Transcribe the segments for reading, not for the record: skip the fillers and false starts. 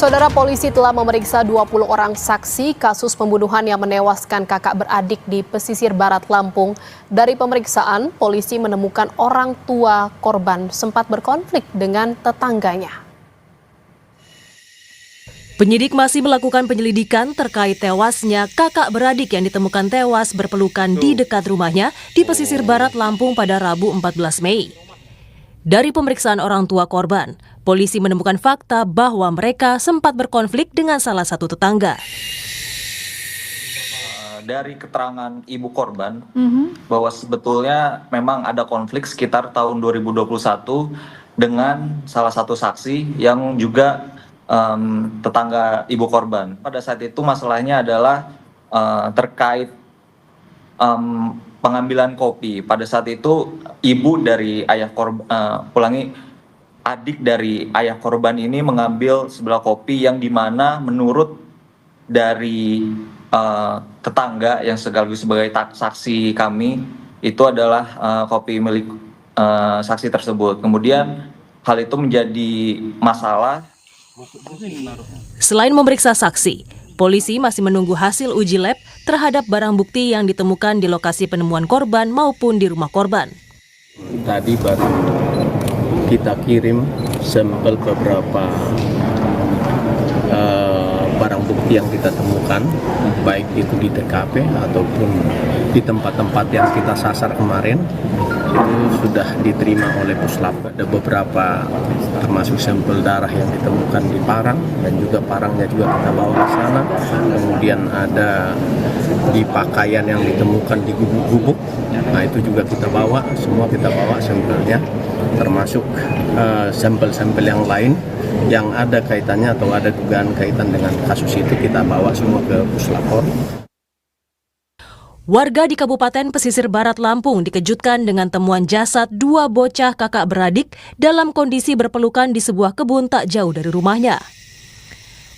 Saudara, polisi telah memeriksa 20 orang saksi kasus pembunuhan yang menewaskan kakak beradik di pesisir barat Lampung. Dari pemeriksaan, polisi menemukan orang tua korban sempat berkonflik dengan tetangganya. Penyidik masih melakukan penyelidikan terkait tewasnya kakak beradik yang ditemukan tewas berpelukan di dekat rumahnya di pesisir barat Lampung pada Rabu 14 Mei. Dari pemeriksaan orang tua korban, polisi menemukan fakta bahwa mereka sempat berkonflik dengan salah satu tetangga. Dari keterangan ibu korban, bahwa sebetulnya memang ada konflik sekitar tahun 2021 dengan salah satu saksi yang juga tetangga ibu korban. Pada saat itu masalahnya adalah terkait pengambilan kopi. Pada saat itu ibu dari ayah korban, adik dari ayah korban ini mengambil sebelah kopi yang dimana menurut dari tetangga yang sekaligus sebagai saksi kami itu adalah kopi milik saksi tersebut. Kemudian hal itu menjadi masalah. Selain memeriksa saksi, polisi masih menunggu hasil uji lab terhadap barang bukti yang ditemukan di lokasi penemuan korban maupun di rumah korban. Tadi baru kita kirim sampel beberapa barang bukti yang kita temukan, baik itu di TKP ataupun di tempat-tempat yang kita sasar kemarin, itu sudah diterima oleh Puslap. Ada beberapa termasuk sampel darah yang ditemukan di parang, dan juga parangnya juga kita bawa ke sana. Kemudian ada di pakaian yang ditemukan di gubuk-gubuk, nah itu juga kita bawa, semua kita bawa sampelnya, termasuk sampel-sampel yang lain yang ada kaitannya atau ada dugaan kaitan dengan kasus itu kita bawa semua ke Puslapor. Warga di Kabupaten Pesisir Barat Lampung dikejutkan dengan temuan jasad dua bocah kakak beradik dalam kondisi berpelukan di sebuah kebun tak jauh dari rumahnya.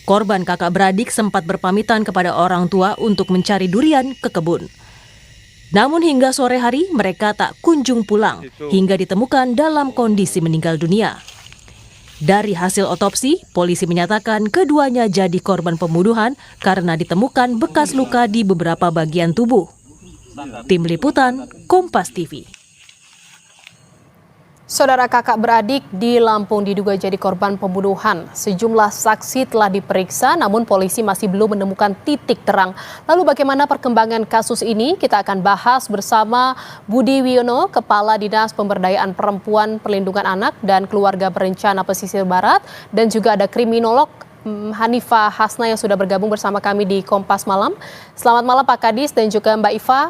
Korban kakak beradik sempat berpamitan kepada orang tua untuk mencari durian ke kebun. Namun hingga sore hari mereka tak kunjung pulang hingga ditemukan dalam kondisi meninggal dunia. Dari hasil otopsi, polisi menyatakan keduanya jadi korban pembunuhan karena ditemukan bekas luka di beberapa bagian tubuh. Tim Liputan, Kompas TV. Saudara, kakak beradik di Lampung diduga jadi korban pembunuhan. Sejumlah saksi telah diperiksa, namun polisi masih belum menemukan titik terang. Lalu bagaimana perkembangan kasus ini? Kita akan bahas bersama Budi Wiono, Kepala Dinas Pemberdayaan Perempuan, Perlindungan Anak dan Keluarga Berencana Pesisir Barat, dan juga ada kriminolog Hanifah Hasna yang sudah bergabung bersama kami di Kompas Malam. Selamat malam Pak Kadis dan juga Mbak Iva.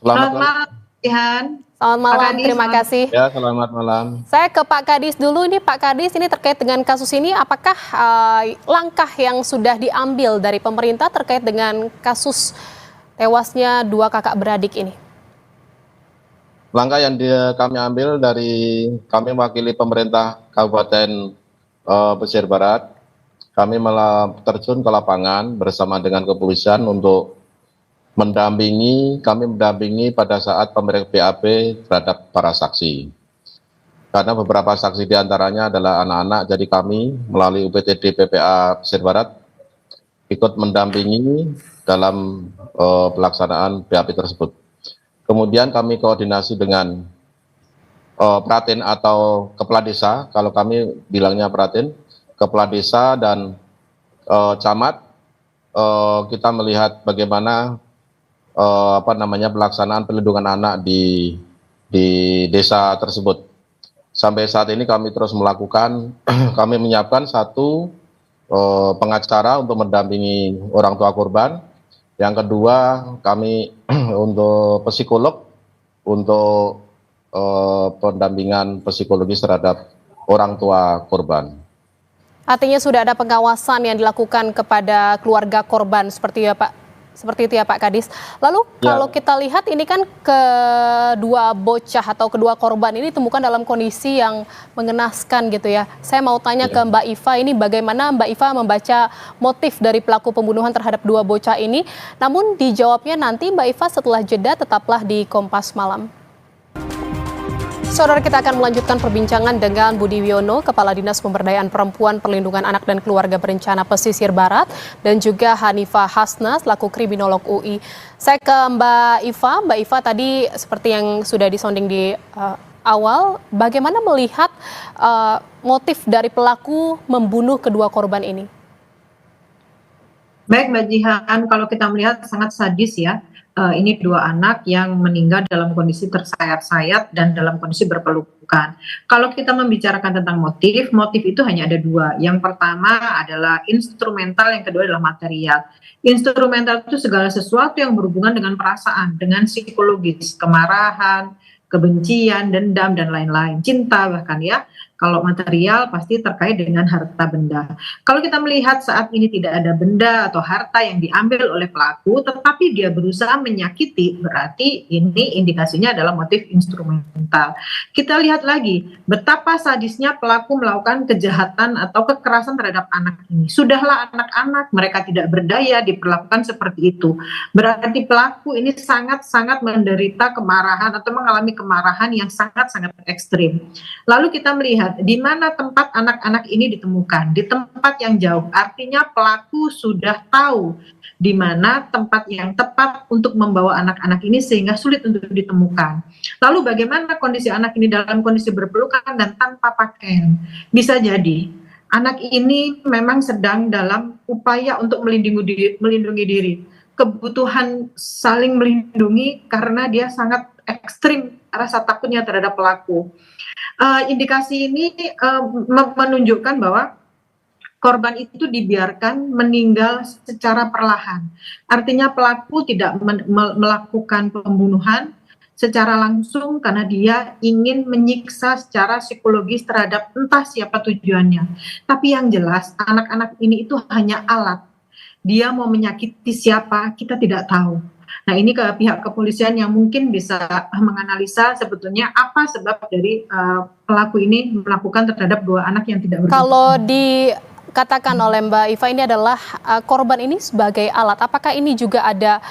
Selamat malam, Ihan. Selamat malam, terima kasih. Ya, selamat malam. Saya ke Pak Kadis dulu. Ini Pak Kadis, ini terkait dengan kasus ini, apakah langkah yang sudah diambil dari pemerintah terkait dengan kasus tewasnya dua kakak beradik ini? Langkah yang kami ambil dari kami mewakili pemerintah Kabupaten Pesisir Barat, kami malah terjun ke lapangan bersama dengan kepolisian untuk kami mendampingi pada saat pemeriksaan BAP terhadap para saksi. Karena beberapa saksi diantaranya adalah anak-anak, jadi kami melalui UPTD PPA Pesisir Barat ikut mendampingi dalam pelaksanaan BAP tersebut. Kemudian kami koordinasi dengan Pratin atau Kepala Desa, kalau kami bilangnya Pratin, Kepala Desa dan Camat, kita melihat bagaimana pelaksanaan perlindungan anak di desa tersebut. Sampai saat ini kami terus melakukan, kami menyiapkan satu pengacara untuk mendampingi orang tua korban. Yang kedua, kami untuk psikolog untuk pendampingan psikologis terhadap orang tua korban. Artinya sudah ada pengawasan yang dilakukan kepada keluarga korban seperti itu ya Pak Kadis. Lalu kalau kita lihat ini kan kedua bocah atau kedua korban ini ditemukan dalam kondisi yang mengenaskan gitu ya. Saya mau tanya ke Mbak Iva, ini bagaimana Mbak Iva membaca motif dari pelaku pembunuhan terhadap dua bocah ini? Namun dijawabnya nanti Mbak Iva setelah jeda, tetaplah di Kompas Malam. Saudara, kita akan melanjutkan perbincangan dengan Budi Wiono, Kepala Dinas Pemberdayaan Perempuan, Perlindungan Anak dan Keluarga Berencana Pesisir Barat, dan juga Hanifah Hasna, selaku kriminolog UI. Saya ke Mbak Iva. Mbak Iva, tadi seperti yang sudah disonding di awal, bagaimana melihat motif dari pelaku membunuh kedua korban ini? Baik Mbak Jihan, kalau kita melihat sangat sadis ya. Ini dua anak yang meninggal dalam kondisi tersayat-sayat dan dalam kondisi berpelukan. Kalau kita membicarakan tentang motif itu hanya ada dua. Yang pertama adalah instrumental, yang kedua adalah material. Instrumental itu segala sesuatu yang berhubungan dengan perasaan, dengan psikologis, kemarahan, kebencian, dendam, dan lain-lain. Cinta bahkan ya. Kalau material pasti terkait dengan harta benda. Kalau kita melihat saat ini tidak ada benda atau harta yang diambil oleh pelaku, tetapi dia berusaha menyakiti, berarti ini indikasinya adalah motif instrumental. Kita lihat lagi, betapa sadisnya pelaku melakukan kejahatan atau kekerasan terhadap anak ini. Sudahlah anak-anak, mereka tidak berdaya, diperlakukan seperti itu. Berarti pelaku ini sangat-sangat menderita kemarahan atau mengalami kemarahan yang sangat-sangat ekstrim. Lalu kita melihat di mana tempat anak-anak ini ditemukan, di tempat yang jauh. Artinya pelaku sudah tahu di mana tempat yang tepat untuk membawa anak-anak ini sehingga sulit untuk ditemukan. Lalu bagaimana kondisi anak ini dalam kondisi berpelukan dan tanpa pakaian? Bisa jadi anak ini memang sedang dalam upaya untuk melindungi diri. Kebutuhan saling melindungi karena dia sangat ekstrim rasa takutnya terhadap pelaku. Indikasi ini menunjukkan bahwa korban itu dibiarkan meninggal secara perlahan. Artinya pelaku tidak melakukan pembunuhan secara langsung karena dia ingin menyiksa secara psikologis terhadap entah siapa tujuannya. Tapi yang jelas anak-anak ini itu hanya alat. Dia mau menyakiti siapa, kita tidak tahu. Nah, ini ke pihak kepolisian yang mungkin bisa menganalisa sebetulnya apa sebab dari pelaku ini melakukan terhadap dua anak yang tidak berdosa. Kalau dikatakan oleh Mbak Iva ini adalah korban ini sebagai alat, apakah ini juga ada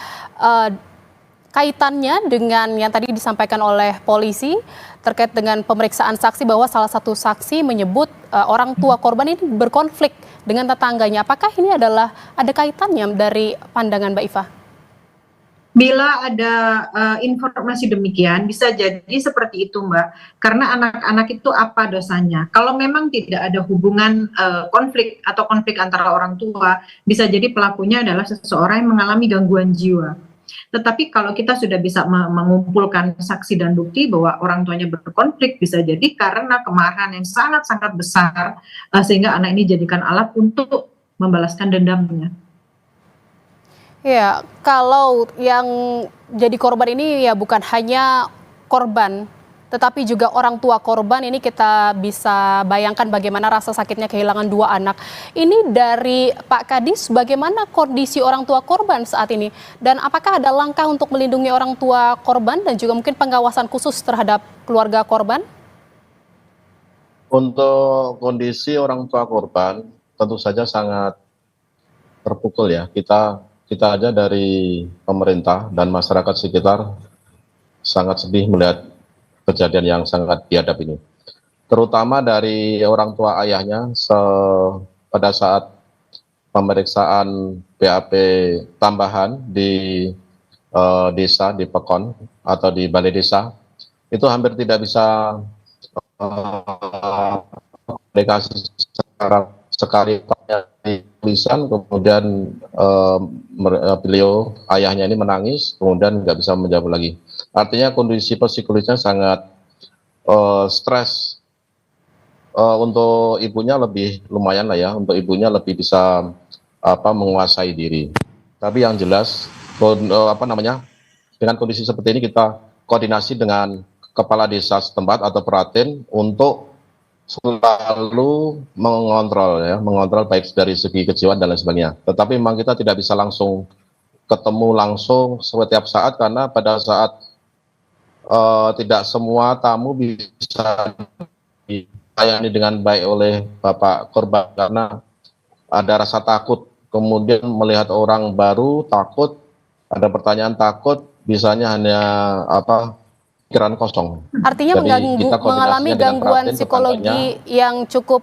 kaitannya dengan yang tadi disampaikan oleh polisi terkait dengan pemeriksaan saksi bahwa salah satu saksi menyebut orang tua korban ini berkonflik dengan tetangganya. Apakah ini adalah ada kaitannya dari pandangan Mbak Iva? Bila ada informasi demikian, bisa jadi seperti itu, Mbak. Karena anak-anak itu apa dosanya? Kalau memang tidak ada hubungan konflik antara orang tua, bisa jadi pelakunya adalah seseorang yang mengalami gangguan jiwa. Tetapi kalau kita sudah bisa mengumpulkan saksi dan bukti bahwa orang tuanya berkonflik, bisa jadi karena kemarahan yang sangat-sangat besar, sehingga anak ini dijadikan alat untuk membalaskan dendamnya. Ya, kalau yang jadi korban ini ya bukan hanya korban, tetapi juga orang tua korban. Ini kita bisa bayangkan bagaimana rasa sakitnya kehilangan dua anak. Ini dari Pak Kadis, bagaimana kondisi orang tua korban saat ini? Dan apakah ada langkah untuk melindungi orang tua korban dan juga mungkin pengawasan khusus terhadap keluarga korban? Untuk kondisi orang tua korban, tentu saja sangat terpukul ya. Kita aja dari pemerintah dan masyarakat sekitar sangat sedih melihat kejadian yang sangat biadab ini. Terutama dari orang tua ayahnya pada saat pemeriksaan BAP tambahan di desa, di Pekon atau di balai desa, itu hampir tidak bisa komunikasi secara sekali di tulisan, kemudian beliau ayahnya ini menangis, kemudian nggak bisa menjawab lagi. Artinya kondisi psikologisnya sangat stres. Untuk ibunya lebih lumayan lah ya, untuk ibunya lebih bisa menguasai diri. Tapi yang jelas dengan kondisi seperti ini kita koordinasi dengan kepala desa setempat atau Peratin untuk selalu mengontrol baik dari segi kejiwaan dan lain sebagainya. Tetapi memang kita tidak bisa langsung ketemu langsung setiap saat karena pada saat tidak semua tamu bisa dilayani dengan baik oleh bapak korban karena ada rasa takut. Kemudian melihat orang baru takut, ada pertanyaan takut, bisanya hanya pikiran kosong. Artinya Jadi kita mengalami koordinasinya dengan gangguan prihatin, psikologi yang cukup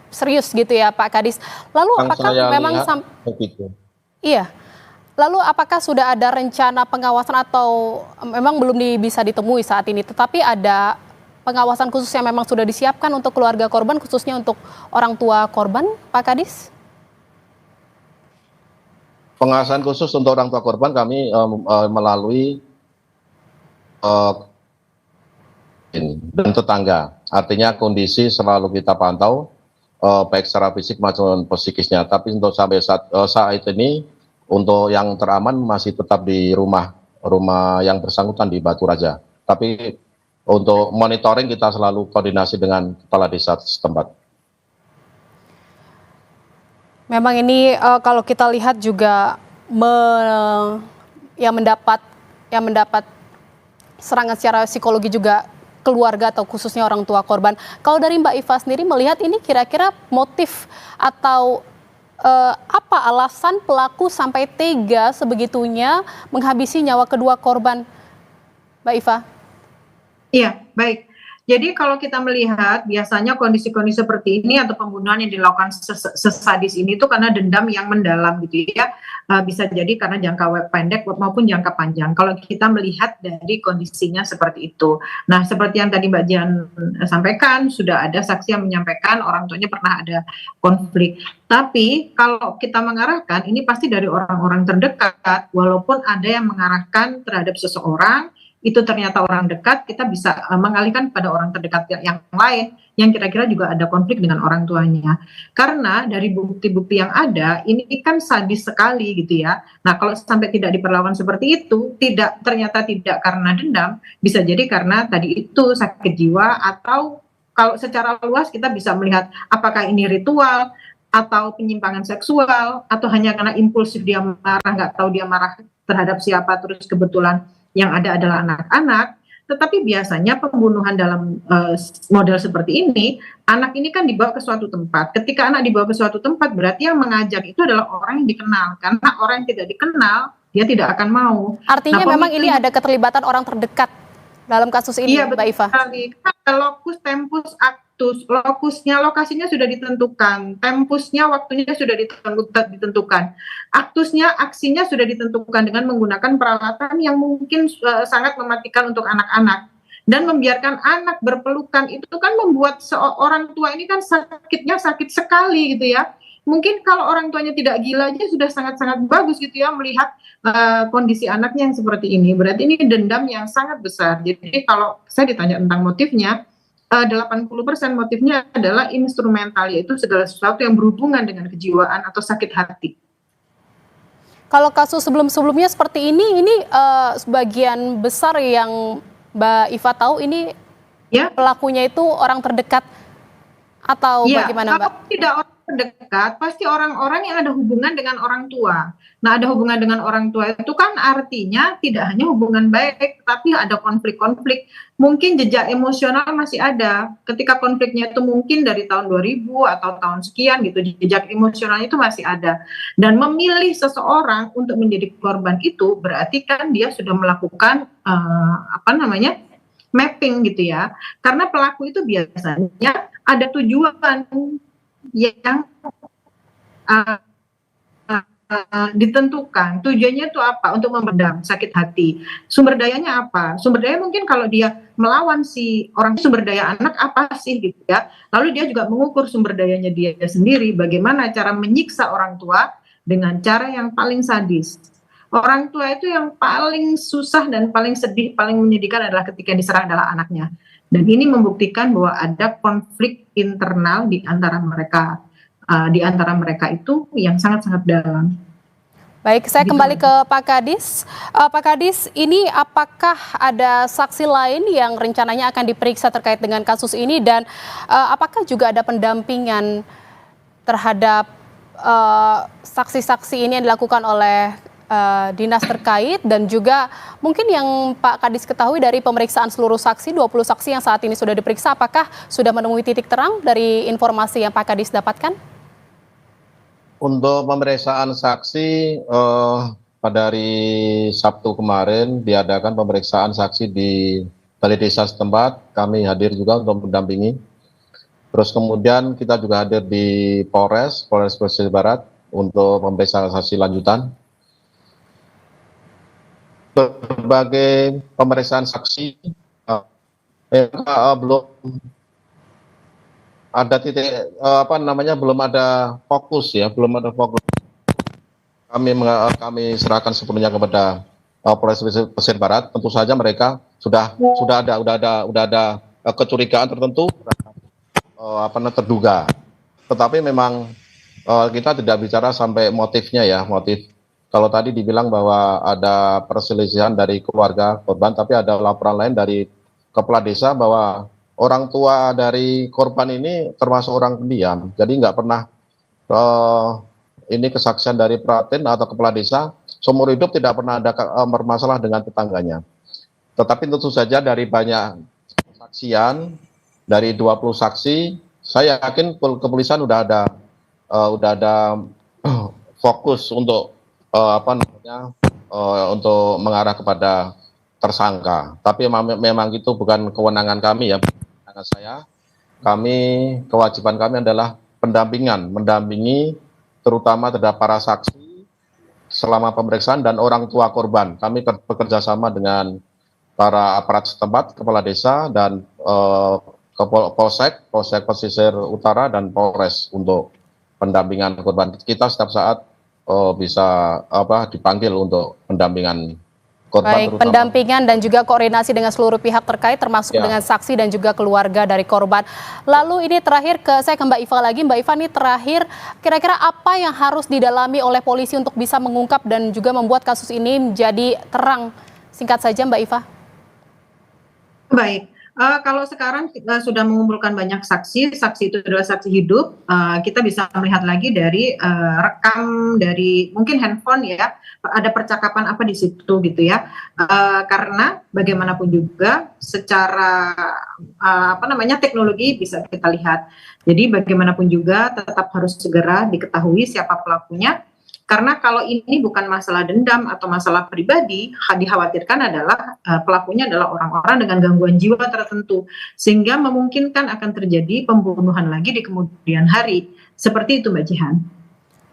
serius gitu ya Pak Kadis. Lalu yang apakah saya memang lihat begitu. iya. Lalu apakah sudah ada rencana pengawasan atau memang belum bisa ditemui saat ini, tetapi ada pengawasan khusus yang memang sudah disiapkan untuk keluarga korban, khususnya untuk orang tua korban, Pak Kadis? Pengawasan khusus untuk orang tua korban kami melalui dan tetangga. Artinya kondisi selalu kita pantau, baik secara fisik maupun psikisnya. Tapi untuk sampai saat ini, untuk yang teraman masih tetap di rumah yang bersangkutan di Batu Raja. Tapi untuk monitoring kita selalu koordinasi dengan kepala desa setempat. Memang ini kalau kita lihat juga yang mendapat serangan secara psikologi juga keluarga atau khususnya orang tua korban. Kalau dari Mbak Iva sendiri melihat ini kira-kira motif atau apa alasan pelaku sampai tega sebegitunya menghabisi nyawa kedua korban, Mbak Iva? Iya, baik. Jadi kalau kita melihat biasanya kondisi-kondisi seperti ini atau pembunuhan yang dilakukan sesadis ini itu karena dendam yang mendalam gitu ya. Bisa jadi karena jangka pendek maupun jangka panjang. Kalau kita melihat dari kondisinya seperti itu. Nah, seperti yang tadi Mbak Dian sampaikan, sudah ada saksi yang menyampaikan orang tuanya pernah ada konflik. Tapi kalau kita mengarahkan ini pasti dari orang-orang terdekat, walaupun ada yang mengarahkan terhadap seseorang, itu ternyata orang dekat, kita bisa mengalihkan pada orang terdekat yang lain yang kira-kira juga ada konflik dengan orang tuanya. Karena dari bukti-bukti yang ada, ini kan sadis sekali gitu ya. Nah, kalau sampai tidak diperlakukan seperti itu, ternyata tidak karena dendam, bisa jadi karena tadi itu sakit jiwa, atau kalau secara luas kita bisa melihat apakah ini ritual atau penyimpangan seksual, atau hanya karena impulsif dia marah, nggak tahu dia marah terhadap siapa, terus kebetulan yang ada adalah anak-anak. Tetapi biasanya pembunuhan dalam model seperti ini, anak ini kan dibawa ke suatu tempat. Ketika anak dibawa ke suatu tempat, berarti yang mengajak itu adalah orang yang dikenal. Karena orang yang tidak dikenal, dia tidak akan mau. Artinya memang ini ada keterlibatan orang terdekat dalam kasus ini, iya, Mbak Iva? Iya, lokus tempus actus, lokasinya sudah ditentukan, tempusnya waktunya sudah ditentukan, aktusnya, aksinya sudah ditentukan dengan menggunakan peralatan yang mungkin sangat mematikan untuk anak-anak. Dan membiarkan anak berpelukan itu kan membuat seorang tua ini kan sakitnya sakit sekali gitu ya. Mungkin kalau orang tuanya tidak gila aja sudah sangat-sangat bagus gitu ya melihat kondisi anaknya yang seperti ini. Berarti ini dendam yang sangat besar. Jadi kalau saya ditanya tentang motifnya, 80% motifnya adalah instrumental, yaitu segala sesuatu yang berhubungan dengan kejiwaan atau sakit hati. Kalau kasus sebelum-sebelumnya seperti ini sebagian besar yang Mbak Iva tahu ini ya, pelakunya itu orang terdekat atau ya, bagaimana Mbak? Kalau tidak orang terdekat, pasti orang-orang yang ada hubungan dengan orang tua. Nah, ada hubungan dengan orang tua itu kan artinya tidak hanya hubungan baik, tapi ada konflik-konflik. Mungkin jejak emosional masih ada. Ketika konfliknya itu mungkin dari tahun 2000 atau tahun sekian gitu, jejak emosional itu masih ada. Dan memilih seseorang untuk menjadi korban itu berarti kan dia sudah melakukan mapping gitu ya. Karena pelaku itu biasanya ada tujuan yang ditentukan. Tujuannya itu apa? Untuk memendam sakit hati. Sumber dayanya apa? Sumber daya mungkin kalau dia melawan si orang, sumber daya anak apa sih gitu ya. Lalu dia juga mengukur sumber dayanya dia sendiri, bagaimana cara menyiksa orang tua dengan cara yang paling sadis. Orang tua itu yang paling susah dan paling sedih, paling menyedihkan adalah ketika diserang adalah anaknya. Dan ini membuktikan bahwa ada konflik internal di antara mereka. Di antara mereka itu yang sangat-sangat dalam. Baik, saya kembali ke Pak Kadis. Pak Kadis, ini apakah ada saksi lain yang rencananya akan diperiksa terkait dengan kasus ini, dan apakah juga ada pendampingan terhadap saksi-saksi ini yang dilakukan oleh dinas terkait, dan juga mungkin yang Pak Kadis ketahui dari pemeriksaan seluruh saksi, 20 saksi yang saat ini sudah diperiksa, apakah sudah menemui titik terang dari informasi yang Pak Kadis dapatkan? Untuk pemeriksaan saksi, pada hari Sabtu kemarin diadakan pemeriksaan saksi di dari desa setempat, kami hadir juga untuk mendampingi. Terus kemudian kita juga hadir di Polres Pesisir Barat untuk pemeriksaan saksi lanjutan. Berbagai pemeriksaan saksi belum ada titik belum ada fokus ya, belum ada fokus. Kami serahkan sepenuhnya kepada Polres Pesisir Barat. Tentu saja mereka sudah ada kecurigaan tertentu terduga. Tetapi memang kita tidak bicara sampai motifnya ya, motif. Kalau tadi dibilang bahwa ada perselisihan dari keluarga korban, tapi ada laporan lain dari kepala desa bahwa orang tua dari korban ini termasuk orang pendiam. Jadi nggak pernah ini kesaksian dari Pratin atau kepala desa, seumur hidup tidak pernah ada bermasalah dengan tetangganya. Tetapi tentu saja dari banyak saksian, dari 20 saksi, saya yakin kepolisian udah ada fokus untuk untuk mengarah kepada tersangka. Tapi memang itu bukan kewenangan kami ya, kewenangan saya. Kewajiban kami adalah mendampingi terutama terhadap para saksi selama pemeriksaan dan orang tua korban. Kami bekerja sama dengan para aparat setempat, kepala desa dan Polsek Pesisir Utara dan Polres untuk pendampingan korban. Kita setiap saat bisa dipanggil untuk pendampingan korban. Baik, pendampingan dan juga koordinasi dengan seluruh pihak terkait termasuk dengan saksi dan juga keluarga dari korban. Lalu ini terakhir saya ke Mbak Iva lagi. Mbak Iva, ini terakhir kira-kira apa yang harus didalami oleh polisi untuk bisa mengungkap dan juga membuat kasus ini menjadi terang? Singkat saja Mbak Iva. Baik, kalau sekarang kita sudah mengumpulkan banyak saksi itu adalah saksi hidup, kita bisa melihat lagi dari rekam dari mungkin handphone ya, ada percakapan apa di situ gitu ya, karena bagaimanapun juga secara teknologi bisa kita lihat. Jadi bagaimanapun juga tetap harus segera diketahui siapa pelakunya. Karena kalau ini bukan masalah dendam atau masalah pribadi, dikhawatirkan adalah pelakunya adalah orang-orang dengan gangguan jiwa tertentu, sehingga memungkinkan akan terjadi pembunuhan lagi di kemudian hari. Seperti itu Mbak Jihan.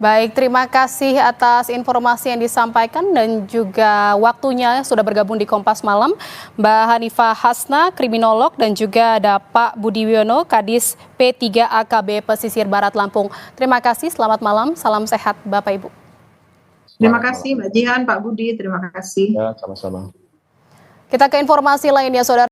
Baik, terima kasih atas informasi yang disampaikan dan juga waktunya sudah bergabung di Kompas Malam. Mbak Hanifah Hasna, kriminolog, dan juga ada Pak Budi Wiono, Kadis P3 AKB Pesisir Barat Lampung. Terima kasih, selamat malam, salam sehat Bapak Ibu. Terima kasih Mbak Jihan, Pak Budi, terima kasih. Ya, sama-sama. Kita ke informasi lainnya, Saudara.